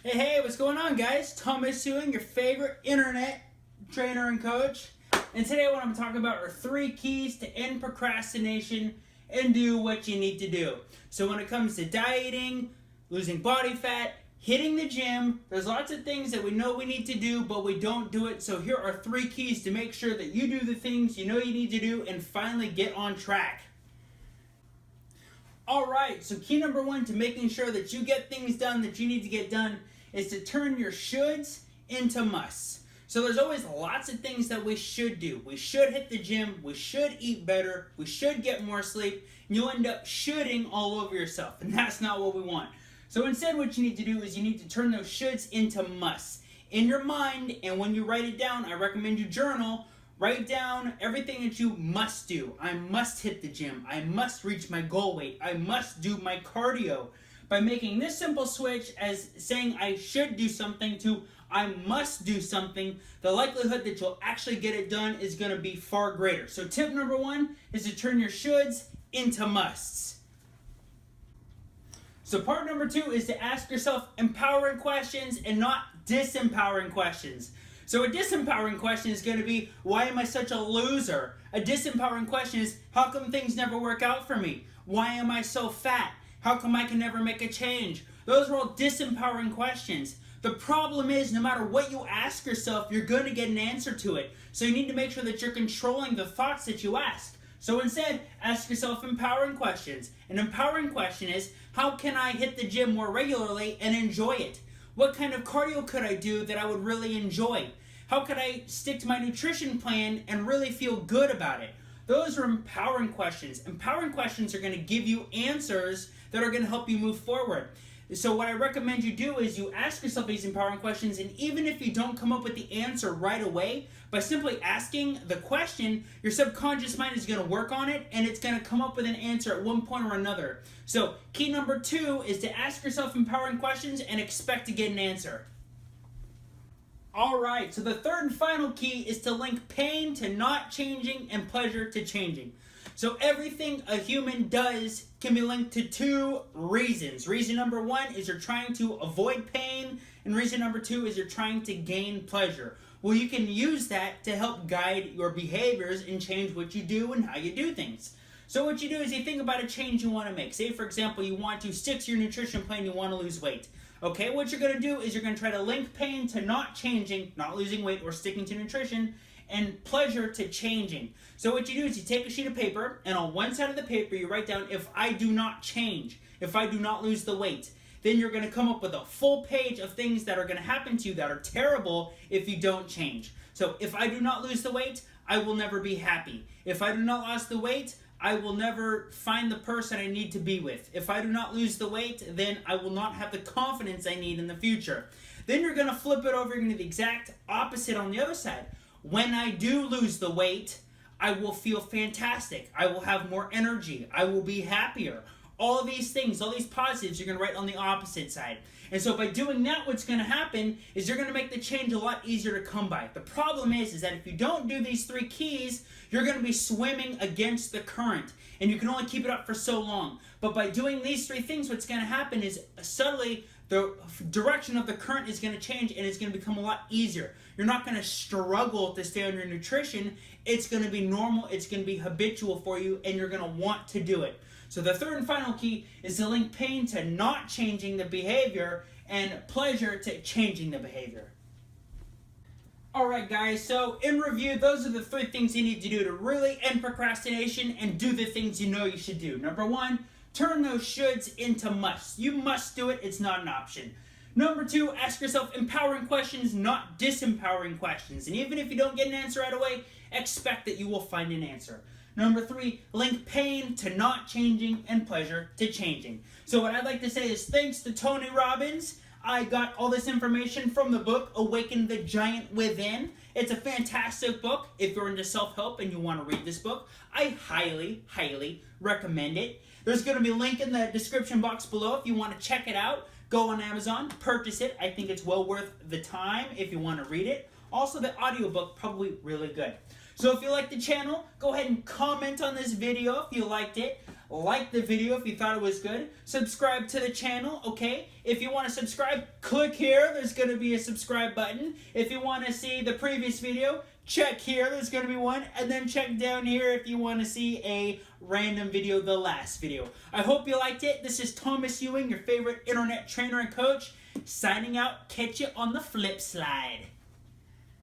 Hey, what's going on, guys? Thomas Ewing, your favorite internet trainer and coach. And today what I'm talking about are 3 keys to end procrastination and do what you need to do. So when it comes to dieting, losing body fat, hitting the gym, there's lots of things that we know we need to do, but we don't do it. So here are 3 keys to make sure that you do the things you know you need to do and finally get on track. Alright, so key number 1 to making sure that you get things done that you need to get done is to turn your shoulds into musts. So there's always lots of things that we should do. We should hit the gym, we should eat better, we should get more sleep, and you'll end up shoulding all over yourself, and that's not what we want. So instead what you need to do is you need to turn those shoulds into musts. In your mind, and when you write it down, I recommend you journal. Write down everything that you must do. I must hit the gym. I must reach my goal weight. I must do my cardio. By making this simple switch as saying I should do something to I must do something, the likelihood that you'll actually get it done is going to be far greater. So tip number 1 is to turn your shoulds into musts. So part number 2 is to ask yourself empowering questions and not disempowering questions. So a disempowering question is going to be, why am I such a loser? A disempowering question is, how come things never work out for me? Why am I so fat? How come I can never make a change? Those are all disempowering questions. The problem is, no matter what you ask yourself, you're going to get an answer to it. So you need to make sure that you're controlling the thoughts that you ask. So instead, ask yourself empowering questions. An empowering question is, how can I hit the gym more regularly and enjoy it? What kind of cardio could I do that I would really enjoy? How could I stick to my nutrition plan and really feel good about it? Those are empowering questions. Empowering questions are going to give you answers that are going to help you move forward. So what I recommend you do is you ask yourself these empowering questions, and even if you don't come up with the answer right away, by simply asking the question, your subconscious mind is going to work on it, and it's going to come up with an answer at one point or another. So key number 2 is to ask yourself empowering questions and expect to get an answer. Alright, so the third and final key is to link pain to not changing and pleasure to changing. So everything a human does can be linked to 2 reasons. Reason number 1 is you're trying to avoid pain, and reason number 2 is you're trying to gain pleasure. Well, you can use that to help guide your behaviors and change what you do and how you do things. So what you do is you think about a change you want to make. Say, for example, you want to stick to your nutrition plan, you want to lose weight. Okay, what you're going to do is you're going to try to link pain to not changing, not losing weight or sticking to nutrition, and pleasure to changing. So what you do is you take a sheet of paper, and on one side of the paper you write down, if I do not change, if I do not lose the weight. Then you're going to come up with a full page of things that are going to happen to you that are terrible if you don't change. So if I do not lose the weight, I will never be happy. If I do not lose the weight, I will never find the person I need to be with. If I do not lose the weight, then I will not have the confidence I need in the future. Then you're going to flip it over into the exact opposite on the other side. When I do lose the weight, I will feel fantastic. I will have more energy. I will be happier. All of these things, all these positives, you're going to write on the opposite side. And so by doing that, what's going to happen is you're going to make the change a lot easier to come by. The problem is that if you don't do these 3 keys, you're going to be swimming against the current. And you can only keep it up for so long. But by doing these 3 things, what's going to happen is suddenly the direction of the current is going to change, and it's going to become a lot easier. You're not going to struggle to stay on your nutrition. It's going to be normal. It's going to be habitual for you, and you're going to want to do it. So the third and final key is to link pain to not changing the behavior and pleasure to changing the behavior. Alright guys, so in review, those are the 3 things you need to do to really end procrastination and do the things you know you should do. Number 1, turn those shoulds into musts. You must do it, it's not an option. Number 2, ask yourself empowering questions, not disempowering questions. And even if you don't get an answer right away, expect that you will find an answer. Number 3, link pain to not changing and pleasure to changing. So what I'd like to say is thanks to Tony Robbins. I got all this information from the book, Awaken the Giant Within. It's a fantastic book. If you're into self-help and you want to read this book, I highly, highly recommend it. There's going to be a link in the description box below if you want to check it out. Go on Amazon, purchase it. I think it's well worth the time if you want to read it. Also, the audiobook, probably really good. So if you like the channel, go ahead and comment on this video if you liked it. like the video if you thought it was good. Subscribe to the channel, okay? If you want to subscribe, click here. There's going to be a subscribe button. If you want to see the previous video, check here. There's going to be one. And then check down here if you want to see a random video, the last video. I hope you liked it. This is Thomas Ewing, your favorite internet trainer and coach, signing out. Catch you on the flip slide.